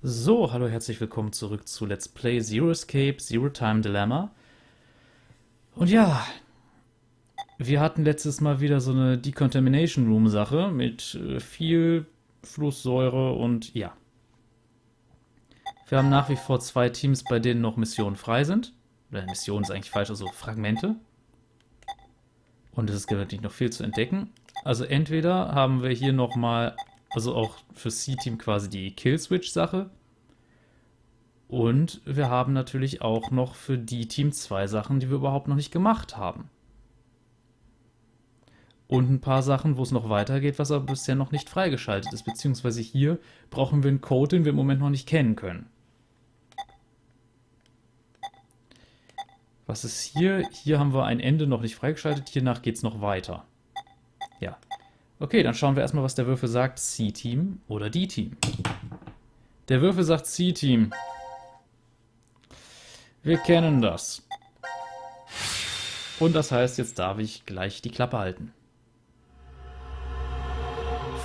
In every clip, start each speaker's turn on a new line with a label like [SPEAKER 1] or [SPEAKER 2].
[SPEAKER 1] So, hallo, herzlich willkommen zurück zu Let's Play Zero Escape, Zero Time Dilemma. Und ja, wir hatten letztes Mal wieder so eine Decontamination Room Sache mit viel Flusssäure und ja. Wir haben nach wie vor zwei Teams, bei denen noch Missionen frei sind. Oder Mission ist eigentlich falsch, also Fragmente. Und es gibt natürlich noch viel zu entdecken. Also entweder haben wir hier nochmal, also auch für C-Team quasi die Kill-Switch-Sache. Und wir haben natürlich auch noch für die Team 2 Sachen, die wir überhaupt noch nicht gemacht haben. Und ein paar Sachen, wo es noch weitergeht, was aber bisher noch nicht freigeschaltet ist. Beziehungsweise hier brauchen wir einen Code, den wir im Moment noch nicht kennen können. Was ist hier? Hier haben wir ein Ende noch nicht freigeschaltet. Hiernach geht es noch weiter. Ja. Okay, dann schauen wir erstmal, was der Würfel sagt. C-Team oder D-Team. Der Würfel sagt C-Team. Wir kennen das. Und das heißt, jetzt darf ich gleich die Klappe halten.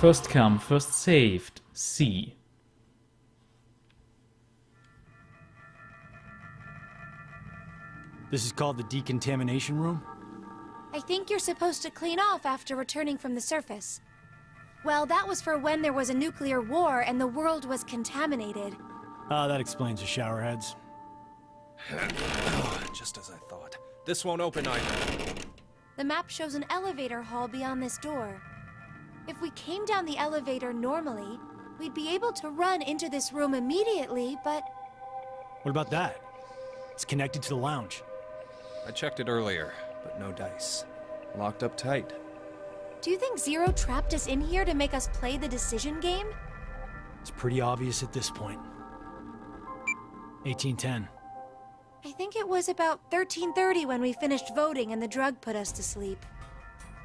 [SPEAKER 1] First come, first saved. C.
[SPEAKER 2] This is called the decontamination room?
[SPEAKER 3] I think you're supposed to clean off after returning from the surface. Well, that was for when there was a nuclear war and the world was contaminated.
[SPEAKER 2] Ah, that explains the showerheads.
[SPEAKER 4] Just as I thought. This won't open either.
[SPEAKER 3] The map shows an elevator hall beyond this door. If we came down the elevator normally, we'd be able to run into this room immediately, but...
[SPEAKER 2] What about that? It's connected to the lounge.
[SPEAKER 4] I checked it earlier, but no dice. Locked up tight.
[SPEAKER 3] Do you think Zero trapped us in here to make us play the decision game?
[SPEAKER 2] It's pretty obvious at this point. 1810.
[SPEAKER 3] I think it was about 13:30 when we finished voting and the drug put us to sleep.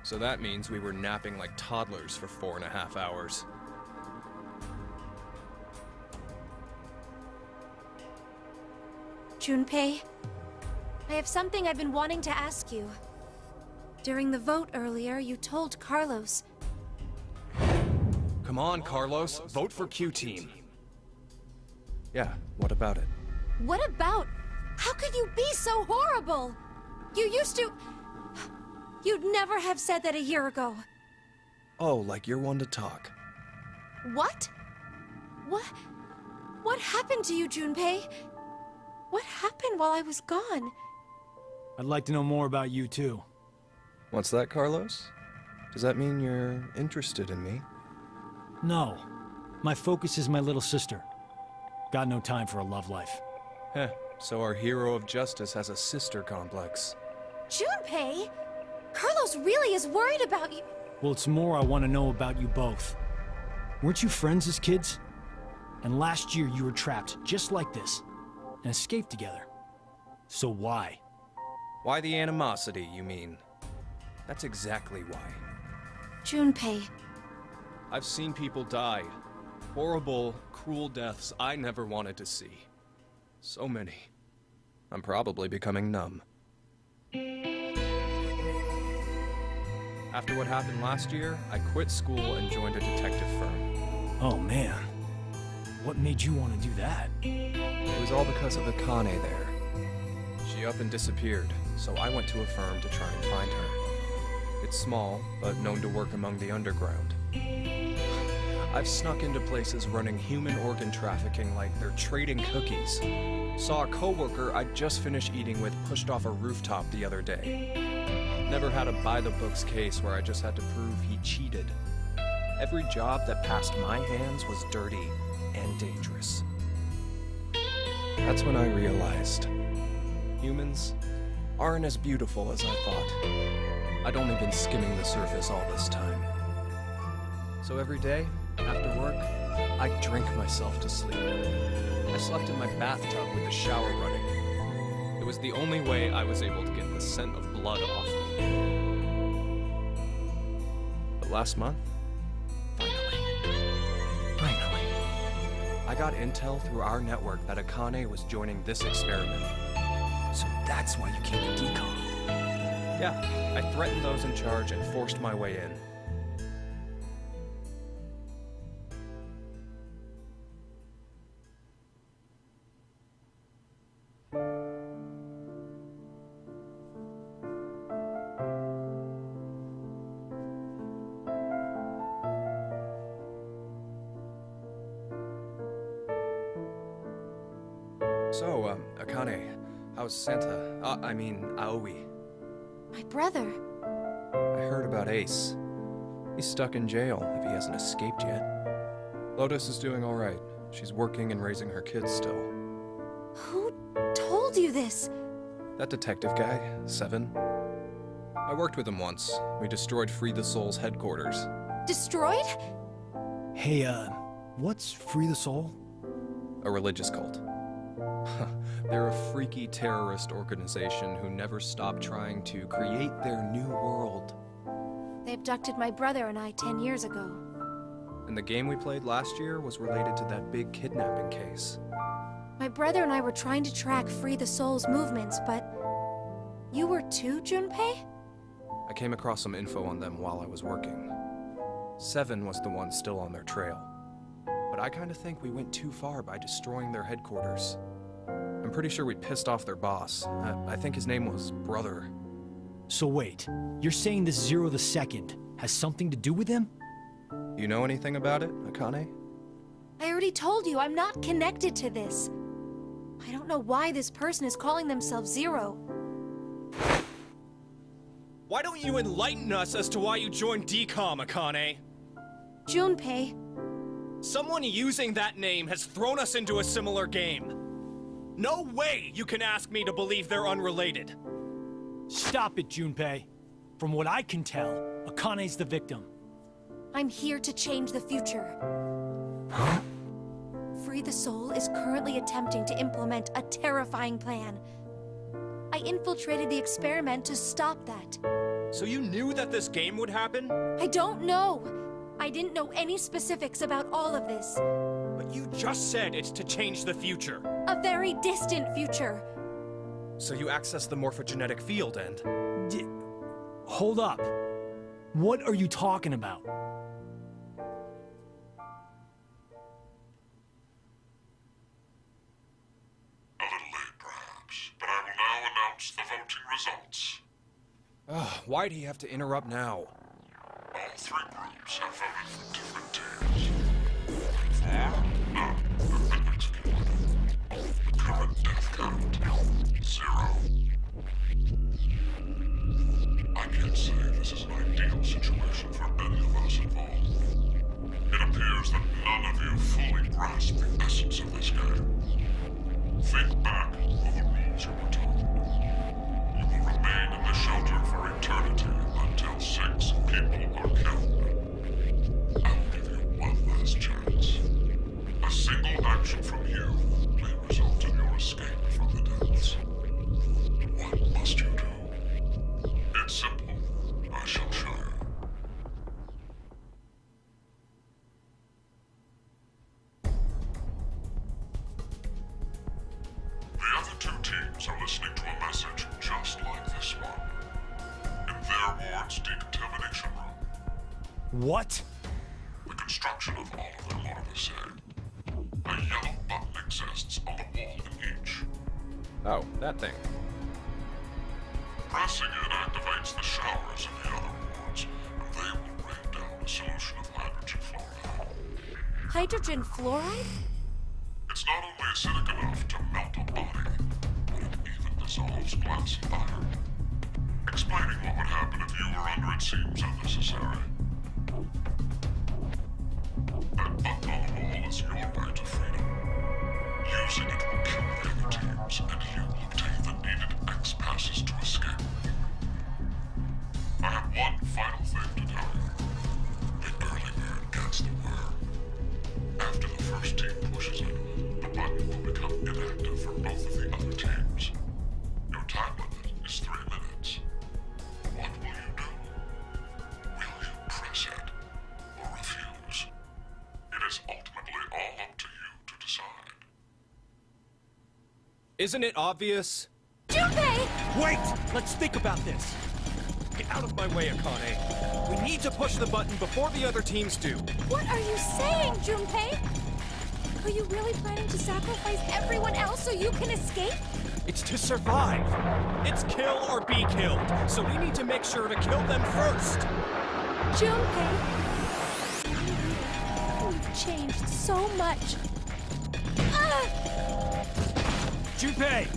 [SPEAKER 4] So that means we were napping like toddlers for 4.5 hours.
[SPEAKER 3] Junpei, I have something I've been wanting to ask you. During the vote earlier, you told Carlos...
[SPEAKER 4] Come on, Carlos. Vote for Q Team. Yeah, what about it?
[SPEAKER 3] What about? How could you be so horrible? You used to... You'd never have said that a year ago.
[SPEAKER 4] Oh, like you're one to talk.
[SPEAKER 3] What? What happened to you, Junpei? What happened while I was gone?
[SPEAKER 2] I'd like to know more about you, too.
[SPEAKER 4] What's that, Carlos? Does that mean you're interested in me?
[SPEAKER 2] No. My focus is my little sister. Got no time for a love life.
[SPEAKER 4] Heh, so our hero of justice has a sister complex.
[SPEAKER 3] Junpei? Carlos really is worried about you.
[SPEAKER 2] Well, it's more I want to know about you both. Weren't you friends as kids? And last year you were trapped just like this, and escaped together. So why?
[SPEAKER 4] Why the animosity, you mean? That's exactly why.
[SPEAKER 3] Junpei.
[SPEAKER 4] I've seen people die. Horrible, cruel deaths I never wanted to see. So many. I'm probably becoming numb. After what happened last year, I quit school and joined a detective firm.
[SPEAKER 2] Oh man. What made you want to do that?
[SPEAKER 4] It was all because of Akane there. She up and disappeared, so I went to a firm to try and find her. It's small, but known to work among the underground. I've snuck into places running human organ trafficking like they're trading cookies. Saw a coworker I'd just finished eating with pushed off a rooftop the other day. Never had a by-the-books case where I just had to prove he cheated. Every job that passed my hands was dirty and dangerous. That's when I realized humans aren't as beautiful as I thought. I'd only been skimming the surface all this time. So every day, after work, I'd drink myself to sleep. I slept in my bathtub with the shower running. It was the only way I was able to get the scent of blood off me. But last month, finally, I got intel through our network that Akane was joining this experiment.
[SPEAKER 2] So that's why you came to decon.
[SPEAKER 4] Yeah, I threatened those in charge and forced my way in. So, Akane, how's Santa? Aoi.
[SPEAKER 3] My brother.
[SPEAKER 4] I heard about Ace. He's stuck in jail, if he hasn't escaped yet. Lotus is doing alright. She's working and raising her kids still.
[SPEAKER 3] Who told you this?
[SPEAKER 4] That detective guy, Seven. I worked with him once. We destroyed Free the Soul's headquarters.
[SPEAKER 3] Destroyed?
[SPEAKER 2] Hey, what's Free the Soul?
[SPEAKER 4] A religious cult. They're a freaky terrorist organization who never stop trying to create their new world.
[SPEAKER 3] They abducted my brother and I 10 years ago.
[SPEAKER 4] And the game we played last year was related to that big kidnapping case.
[SPEAKER 3] My brother and I were trying to track Free the Soul's movements, but... You were too, Junpei?
[SPEAKER 4] I came across some info on them while I was working. Seven was the one still on their trail. But I kinda think we went too far by destroying their headquarters. I'm pretty sure we pissed off their boss. I think his name was Brother.
[SPEAKER 2] So wait, you're saying this Zero the Second has something to do with him?
[SPEAKER 4] You know anything about it, Akane?
[SPEAKER 3] I already told you, I'm not connected to this. I don't know why this person is calling themselves Zero.
[SPEAKER 5] Why don't you enlighten us as to why you joined DCOM, Akane?
[SPEAKER 3] Junpei,
[SPEAKER 5] Someone using that name has thrown us into a similar game. No way you can ask me to believe they're unrelated.
[SPEAKER 2] Stop it, Junpei. From what I can tell, Akane's the victim.
[SPEAKER 3] I'm here to change the future. Free the Soul is currently attempting to implement a terrifying plan. I infiltrated the experiment to stop that.
[SPEAKER 5] So you knew that this game would happen?
[SPEAKER 3] I don't know. I didn't know any specifics about all of this.
[SPEAKER 5] But you just said it's to change the future.
[SPEAKER 3] A very distant future.
[SPEAKER 5] So you access the morphogenetic field and...
[SPEAKER 2] Hold up. What are you talking about?
[SPEAKER 6] A little late, perhaps, but I will now announce the voting results.
[SPEAKER 4] Why'd he have to interrupt now?
[SPEAKER 6] All three groups have voted for different teams. For, none have been executed. The current death count, 0. I can't say this is an ideal situation for any of us involved. It appears that none of you fully grasp the essence of this game. Think back on the rules you were told. You will remain in the shelter for eternity until 6 people are killed. I'll give you one last chance. A single action from you may result in your escape from the deaths. What must you do? It's simple. I shall show you. The other two teams are listening to a message just like this one. In their ward's decontamination room.
[SPEAKER 2] What?
[SPEAKER 6] The construction of all of them are the same. A yellow button exists on the wall in each.
[SPEAKER 4] Oh, that thing.
[SPEAKER 6] Pressing it activates the showers in the other wards, and they will rain down a solution of hydrogen fluoride.
[SPEAKER 3] Hydrogen fluoride?
[SPEAKER 6] It's not only acidic enough to melt a body, but it even dissolves glass and iron. Explaining what would happen if you were under it seems unnecessary. That button on the wall is your way to freedom. Using it will kill the other teams, and you will obtain the needed X passes to escape. I have one final thing to tell you. The early bird gets the worm. After the first team pushes it, the button will become inactive for both of the other teams. Your time limit is 3 minutes. What will you do? Will you press it or refuse? It is ultimately all up to you to decide.
[SPEAKER 5] Isn't it obvious?
[SPEAKER 3] Junpei!
[SPEAKER 2] Wait! Let's think about this.
[SPEAKER 5] Get out of my way, Akane. We need to push the button before the other teams do.
[SPEAKER 3] What are you saying, Junpei? Are you really planning to sacrifice everyone else so you can escape?
[SPEAKER 5] It's to survive. It's kill or be killed. So we need to make sure to kill them first.
[SPEAKER 3] Junpei! You've changed so much.
[SPEAKER 2] Junpei!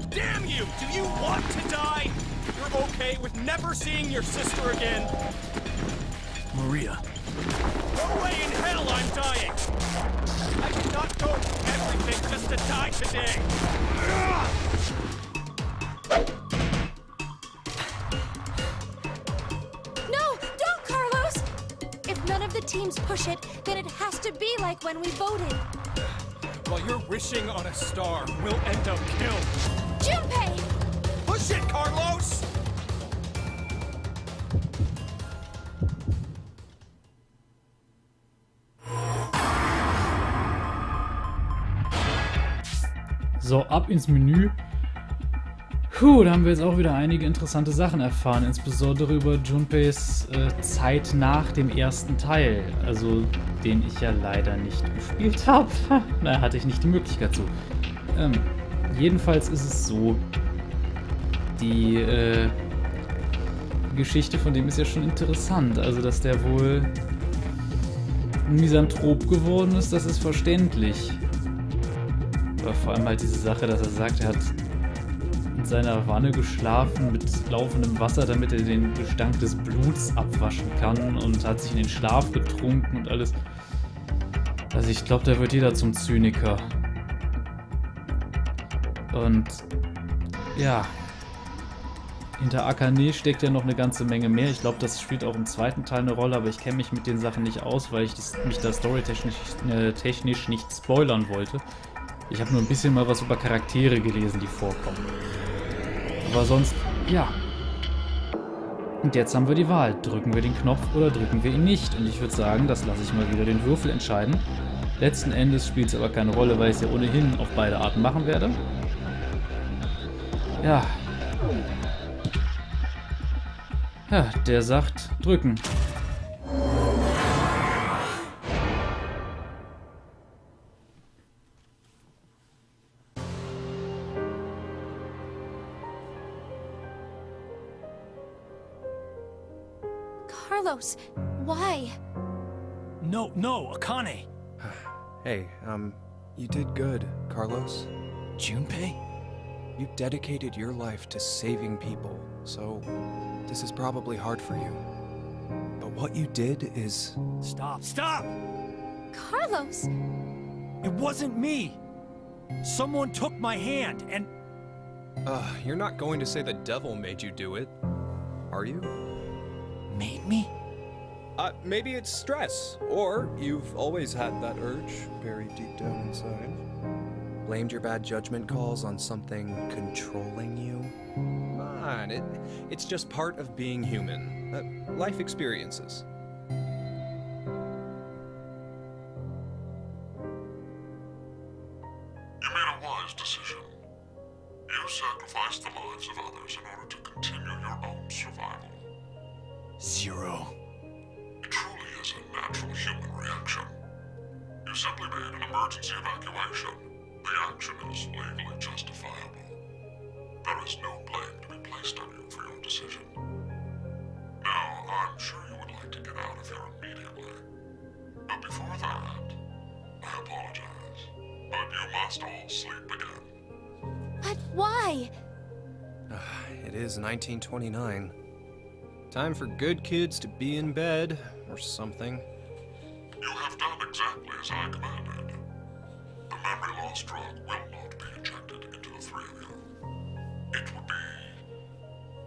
[SPEAKER 5] Damn you! Do you want to die? You're okay with never seeing your sister again?
[SPEAKER 2] Maria.
[SPEAKER 5] No way in hell I'm dying! I did not go through everything just to die today!
[SPEAKER 3] No! Don't, Carlos! If none of the teams push it, then it has to be like when we voted.
[SPEAKER 5] While you're wishing on a star, we'll end up killed.
[SPEAKER 3] Junpei!
[SPEAKER 5] Push it, Carlos!
[SPEAKER 1] So, ab ins Menü. Puh, da haben wir jetzt auch wieder einige interessante Sachen erfahren, insbesondere über Junpeis Zeit nach dem ersten Teil, also den ich ja leider nicht gespielt habe. Da hatte ich nicht die Möglichkeit zu. Jedenfalls ist es so, die Geschichte von dem ist ja schon interessant, also dass der wohl ein Misanthrop geworden ist, das ist verständlich. Aber vor allem halt diese Sache, dass er sagt, er hat in seiner Wanne geschlafen mit laufendem Wasser, damit er den Gestank des Bluts abwaschen kann und hat sich in den Schlaf getrunken und alles. Also ich glaube, da wird jeder zum Zyniker. Und ja, hinter Akane steckt ja noch eine ganze Menge mehr. Ich glaube, das spielt auch im zweiten Teil eine Rolle, aber ich kenne mich mit den Sachen nicht aus, weil ich mich da storytechnisch nicht spoilern wollte. Ich habe nur ein bisschen mal was über Charaktere gelesen, die vorkommen. Aber sonst, ja. Und jetzt haben wir die Wahl. Drücken wir den Knopf oder drücken wir ihn nicht? Und ich würde sagen, das lasse ich mal wieder den Würfel entscheiden. Letzten Endes spielt es aber keine Rolle, weil ich es ja ohnehin auf beide Arten machen werde. Ja. Ja, der sagt drücken.
[SPEAKER 3] Carlos, why?
[SPEAKER 2] No, Akane.
[SPEAKER 4] Hey, you did good, Carlos.
[SPEAKER 2] Junpei?
[SPEAKER 4] You dedicated your life to saving people, so this is probably hard for you. But what you did is...
[SPEAKER 2] Stop!
[SPEAKER 3] Carlos!
[SPEAKER 2] It wasn't me! Someone took my hand and...
[SPEAKER 4] You're not going to say the devil made you do it, are you?
[SPEAKER 2] Made me?
[SPEAKER 4] Maybe it's stress, or you've always had that urge buried deep down inside. Blamed your bad judgment calls on something controlling you? Come on, it's just part of being human. Life experiences.
[SPEAKER 6] You made a wise decision. You sacrificed the lives of others in order to continue your own survival.
[SPEAKER 2] Zero.
[SPEAKER 6] It truly is a natural human reaction. You simply made an emergency evacuation. The action is legally justifiable. There is no blame to be placed on you for your decision. Now, I'm sure you would like to get out of here immediately. But before that, I apologize. But you must all sleep again.
[SPEAKER 3] But why?
[SPEAKER 4] It is 1929. Time for good kids to be in bed, or something.
[SPEAKER 6] You have done exactly as I commanded. The memory loss drug will not be injected into the three of you. It would be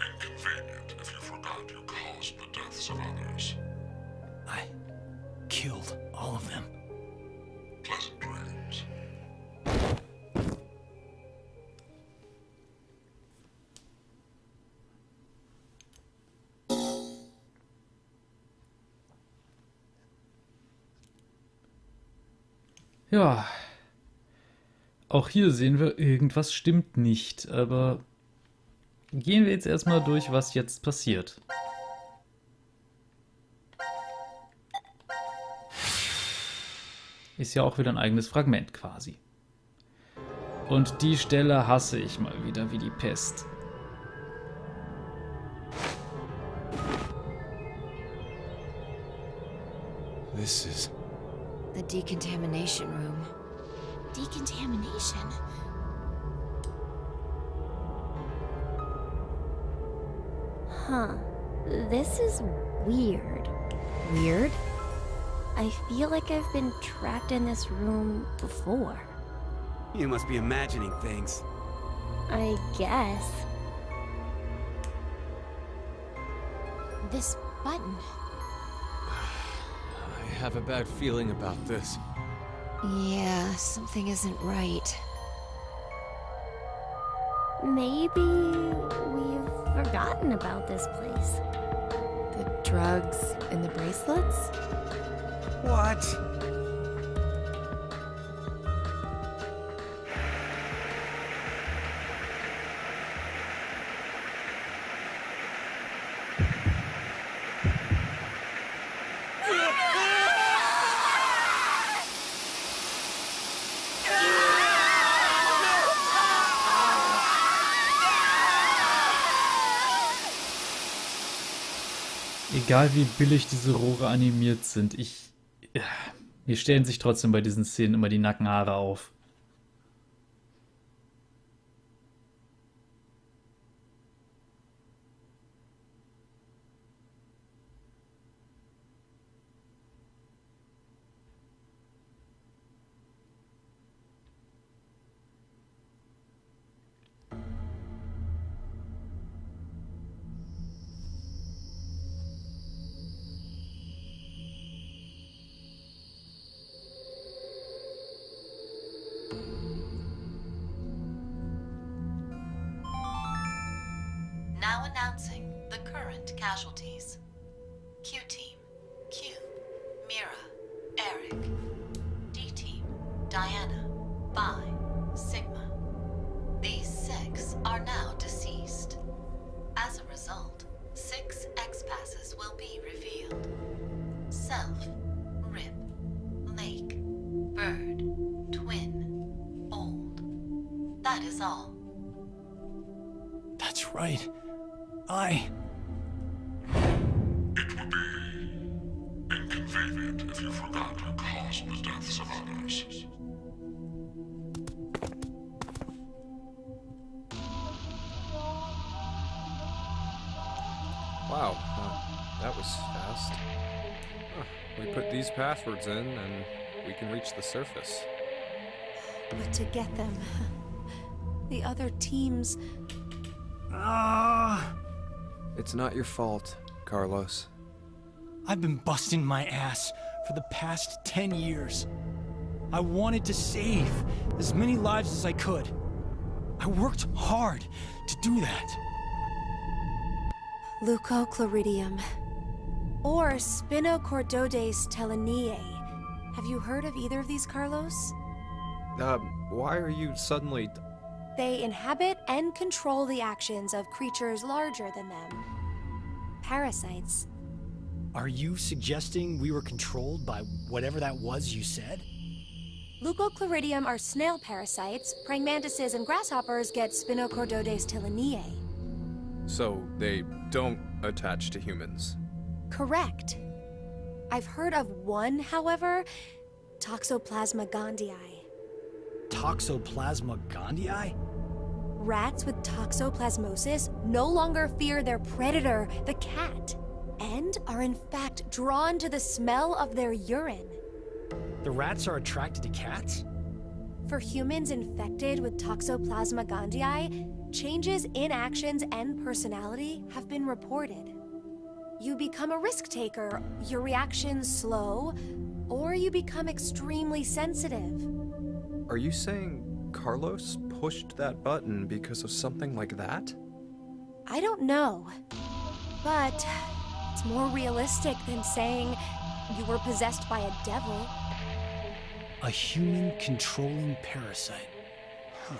[SPEAKER 6] inconvenient if you forgot you caused the deaths of others.
[SPEAKER 2] I killed all of them.
[SPEAKER 6] Pleasant dreams.
[SPEAKER 1] Ja, auch hier sehen wir, irgendwas stimmt nicht, aber gehen wir jetzt erstmal durch, was jetzt passiert. Ist ja auch wieder ein eigenes Fragment quasi. Und die Stelle hasse ich mal wieder wie die Pest.
[SPEAKER 2] This is...
[SPEAKER 7] The decontamination room.
[SPEAKER 3] Decontamination? Huh. This is weird. Weird? I feel like I've been trapped in this room before.
[SPEAKER 7] You must be imagining things.
[SPEAKER 3] I guess. This button.
[SPEAKER 4] I have a bad feeling about this.
[SPEAKER 8] Yeah, something isn't right.
[SPEAKER 3] Maybe we've forgotten about this place.
[SPEAKER 8] The drugs and the bracelets?
[SPEAKER 7] What?
[SPEAKER 1] Egal wie billig diese Rohre animiert sind, mir stellen sich trotzdem bei diesen Szenen immer die Nackenhaare auf.
[SPEAKER 9] Now announcing the current casualties. Q-Team, Q, Mira, Eric. D-Team, Diana, Phi, Sigma. These 6 are now deceased. As a result, 6 X-Passes will be revealed. Self, Rip, Lake, Bird, Twin, Old. That is all.
[SPEAKER 2] That's right.
[SPEAKER 6] It would be inconvenient if you forgot to cause the deaths of others.
[SPEAKER 4] Wow, that was fast. We put these passwords in and we can reach the surface.
[SPEAKER 3] But to get them, the other teams...
[SPEAKER 4] It's not your fault, Carlos.
[SPEAKER 2] I've been busting my ass for the past 10 years. I wanted to save as many lives as I could. I worked hard to do that.
[SPEAKER 3] Leucochloridium. Or Spinochordodes teleniae. Have you heard of either of these, Carlos?
[SPEAKER 4] Why are you suddenly...
[SPEAKER 3] They inhabit and control the actions of creatures larger than them. Parasites.
[SPEAKER 2] Are you suggesting we were controlled by whatever that was you said?
[SPEAKER 3] Leucochloridium are snail parasites. Praying mantises and grasshoppers get Spinochordodes teleniae.
[SPEAKER 4] So they don't attach to humans?
[SPEAKER 3] Correct. I've heard of one, however, Toxoplasma gondii.
[SPEAKER 2] Toxoplasma gondii?
[SPEAKER 3] Rats with toxoplasmosis no longer fear their predator, the cat, and are in fact drawn to the smell of their urine.
[SPEAKER 2] The rats are attracted to cats?
[SPEAKER 3] For humans infected with Toxoplasma gondii, changes in actions and personality have been reported. You become a risk taker, your reactions slow, or you become extremely sensitive.
[SPEAKER 4] Are you saying Carlos pushed that button because of something like that?
[SPEAKER 3] I don't know, but it's more realistic than saying you were possessed by a devil.
[SPEAKER 2] A human controlling parasite. Huh.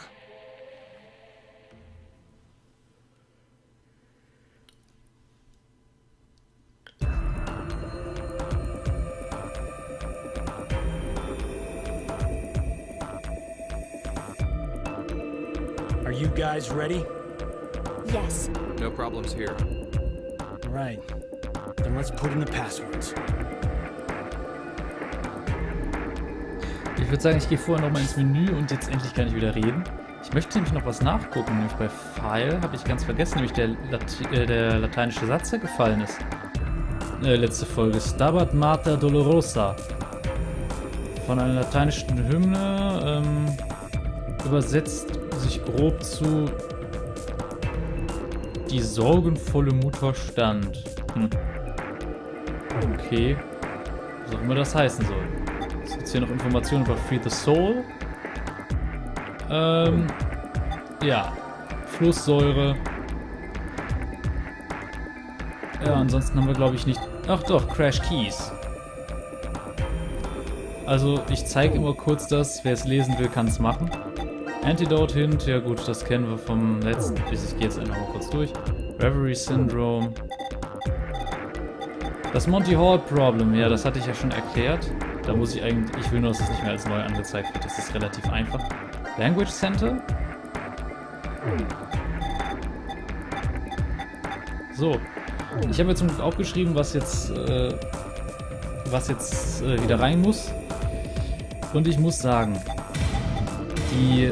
[SPEAKER 2] Are you guys ready?
[SPEAKER 3] Yes.
[SPEAKER 4] No problems here.
[SPEAKER 2] Right. Then let's put in the passwords.
[SPEAKER 1] Ich würde sagen, ich gehe vorher nochmal ins Menü und jetzt endlich kann ich wieder reden. Ich möchte nämlich noch was nachgucken, nämlich bei File habe ich ganz vergessen, nämlich der lateinische Satz, der gefallen ist. Letzte Folge. Stabat Mater Dolorosa. Von einer lateinischen Hymne, übersetzt sich grob zu die sorgenvolle Mutter stand. Okay. Was auch immer das heißen soll. Es gibt hier noch Informationen über Free the Soul. Ja. Flusssäure. Ja, ansonsten haben wir, glaube ich, nicht... Ach doch, Crash Keys. Also, ich zeige immer kurz das. Wer es lesen will, kann es machen. Antidote Hint, ja gut, das kennen wir vom letzten. Ich gehe jetzt einfach mal kurz durch. Reverie Syndrome. Das Monty Hall Problem, ja, das hatte ich ja schon erklärt. Da muss ich eigentlich... Ich will nur, dass es nicht mehr als neu angezeigt wird. Das ist relativ einfach. Language Center. So. Ich habe jetzt zum Glück aufgeschrieben, was jetzt wieder rein muss. Und ich muss sagen, die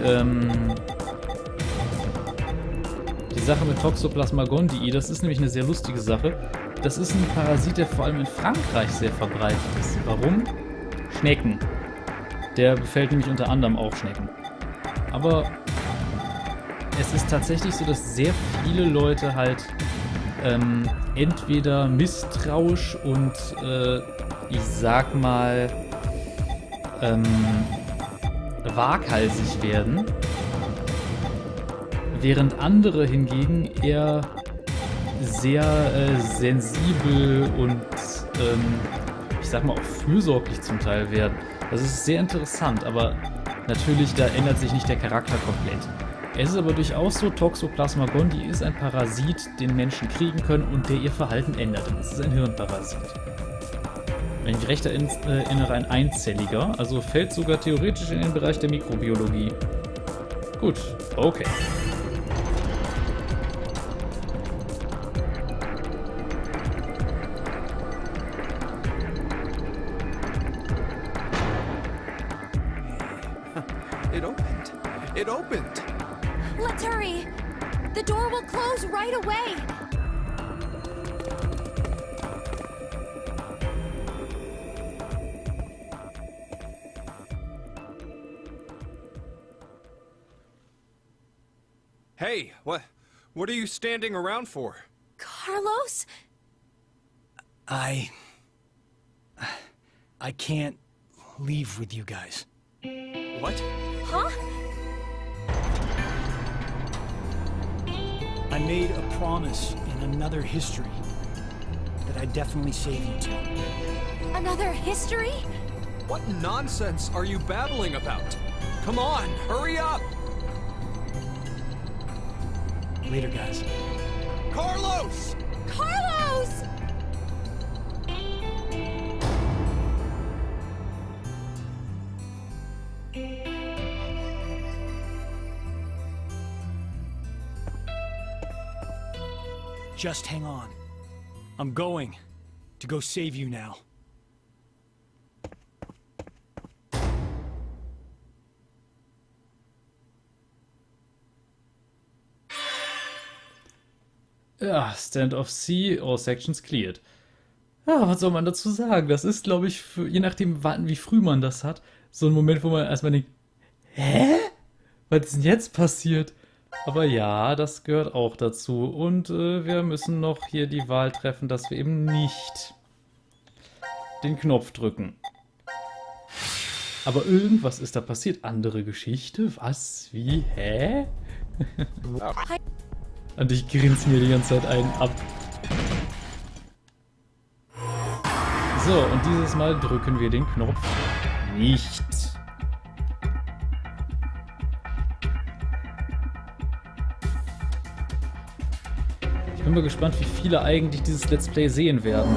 [SPEAKER 1] Sache mit Toxoplasma gondii, das ist nämlich eine sehr lustige Sache. Das ist ein Parasit, der vor allem in Frankreich sehr verbreitet ist. Warum? Schnecken. Der befällt nämlich unter anderem auch Schnecken. Aber es ist tatsächlich so, dass sehr viele Leute halt entweder misstrauisch und ich sag mal waghalsig werden, während andere hingegen eher sehr sensibel und ich sag mal auch fürsorglich zum Teil werden. Das ist sehr interessant, aber natürlich, da ändert sich nicht der Charakter komplett. Es ist aber durchaus so, Toxoplasma gondii ist ein Parasit, den Menschen kriegen können und der ihr Verhalten ändert. Es ist ein Hirnparasit. Wenn ich mich recht erinnere, ein einzelliger, also fällt sogar theoretisch in den Bereich der Mikrobiologie. Gut, okay.
[SPEAKER 4] It opened. It opened.
[SPEAKER 3] Let's hurry! The door will close right away!
[SPEAKER 5] Hey, what are you standing around for?
[SPEAKER 3] Carlos?
[SPEAKER 2] I can't leave with you guys.
[SPEAKER 5] What?
[SPEAKER 3] Huh?
[SPEAKER 2] I made a promise in another history that I'd definitely save you two.
[SPEAKER 3] Another history?
[SPEAKER 5] What nonsense are you babbling about? Come on, hurry up!
[SPEAKER 2] Later, guys.
[SPEAKER 5] Carlos!
[SPEAKER 3] Carlos!
[SPEAKER 2] Just hang on. I'm going to go save you now.
[SPEAKER 1] Ja, Stand of Sea, all sections cleared. Ja, was soll man dazu sagen? Das ist, glaube ich, je nachdem, wie früh man das hat, so ein Moment, wo man erstmal denkt, hä? Was ist denn jetzt passiert? Aber ja, das gehört auch dazu. Und wir müssen noch hier die Wahl treffen, dass wir eben nicht den Knopf drücken. Aber irgendwas ist da passiert. Andere Geschichte? Was? Wie? Hä? Und ich grinse mir die ganze Zeit einen ab. So, und dieses Mal drücken wir den Knopf nicht. Ich bin mal gespannt, wie viele eigentlich dieses Let's Play sehen werden.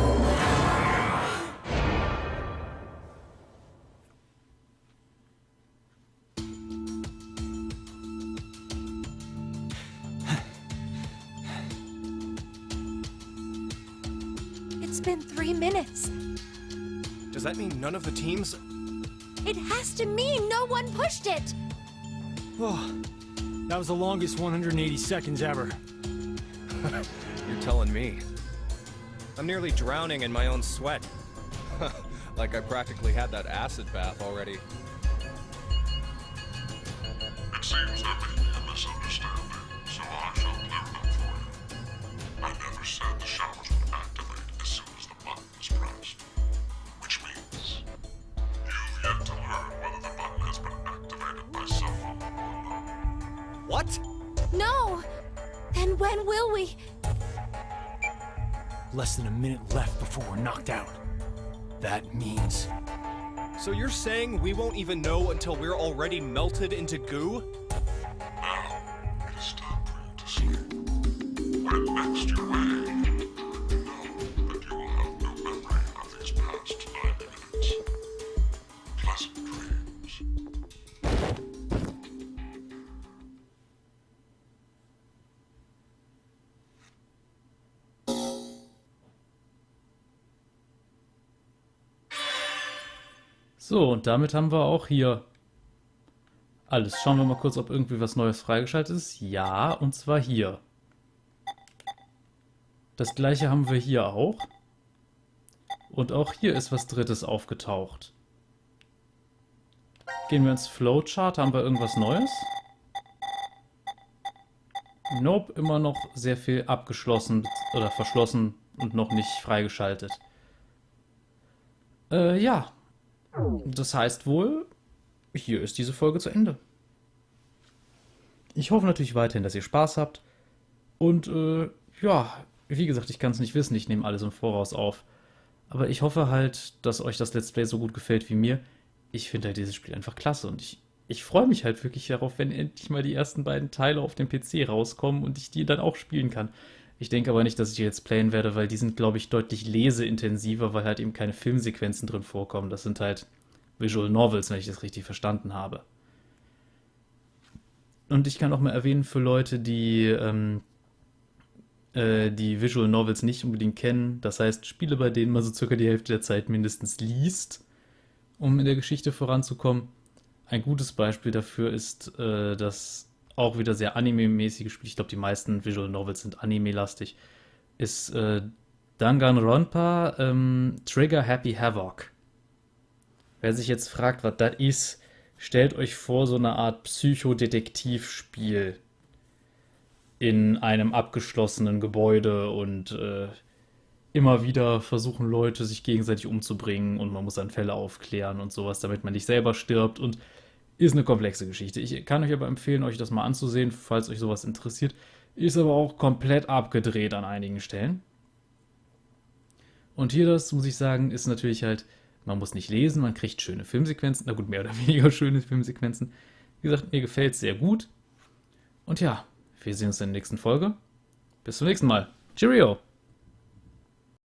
[SPEAKER 3] It's been 3 minutes.
[SPEAKER 5] Does that mean none of the teams...
[SPEAKER 3] It has to mean no one pushed it!
[SPEAKER 5] Oh,
[SPEAKER 2] That was the longest 180 seconds ever.
[SPEAKER 4] You're telling me.
[SPEAKER 5] I'm nearly drowning in my own sweat.
[SPEAKER 4] Like I practically had that acid bath already.
[SPEAKER 6] It seems there may be a misunderstanding, so I shall clear it up for you. I never said the showers would activate as soon as the button is pressed. Which means you've yet to learn whether the button has been activated by someone or not.
[SPEAKER 5] What?
[SPEAKER 3] No! Then when will we?
[SPEAKER 2] Less than a minute left before we're knocked out. That means...
[SPEAKER 5] So you're saying we won't even know until we're already melted into goo?
[SPEAKER 6] Now, it is time for you to sleep. When next you wake, know that you will have no memory of these past 90 minutes. Pleasant dreams.
[SPEAKER 1] So, und damit haben wir auch hier alles. Schauen wir mal kurz, ob irgendwie was Neues freigeschaltet ist. Ja, und zwar hier. Das gleiche haben wir hier auch. Und auch hier ist was Drittes aufgetaucht. Gehen wir ins Flowchart. Haben wir irgendwas Neues? Nope, immer noch sehr viel abgeschlossen oder verschlossen und noch nicht freigeschaltet. Ja. Das heißt wohl, hier ist diese Folge zu Ende. Ich hoffe natürlich weiterhin, dass ihr Spaß habt. Und ja, wie gesagt, ich kann es nicht wissen, ich nehme alles im Voraus auf. Aber ich hoffe halt, dass euch das Let's Play so gut gefällt wie mir. Ich finde halt dieses Spiel einfach klasse und ich freue mich halt wirklich darauf, wenn endlich mal die ersten beiden Teile auf dem PC rauskommen und ich die dann auch spielen kann. Ich denke aber nicht, dass ich die jetzt playen werde, weil die sind, glaube ich, deutlich leseintensiver, weil halt eben keine Filmsequenzen drin vorkommen. Das sind halt Visual Novels, wenn ich das richtig verstanden habe. Und ich kann auch mal erwähnen für Leute, die die Visual Novels nicht unbedingt kennen, das heißt Spiele, bei denen man so circa die Hälfte der Zeit mindestens liest, um in der Geschichte voranzukommen. Ein gutes Beispiel dafür ist das auch wieder sehr anime-mäßige Spiel, ich glaube die meisten Visual Novels sind anime-lastig, ist Danganronpa Trigger Happy Havoc. Wer sich jetzt fragt, was das ist, stellt euch vor, so eine Art Psychodetektivspiel in einem abgeschlossenen Gebäude und immer wieder versuchen Leute, sich gegenseitig umzubringen und man muss dann Fälle aufklären und sowas, damit man nicht selber stirbt und ist eine komplexe Geschichte. Ich kann euch aber empfehlen, euch das mal anzusehen, falls euch sowas interessiert. Ist aber auch komplett abgedreht an einigen Stellen. Und hier, das muss ich sagen, ist natürlich halt, man muss nicht lesen, man kriegt schöne Filmsequenzen, na gut, mehr oder weniger schöne Filmsequenzen. Wie gesagt, mir gefällt es sehr gut. Und ja, wir sehen uns in der nächsten Folge. Bis zum nächsten Mal. Cheerio!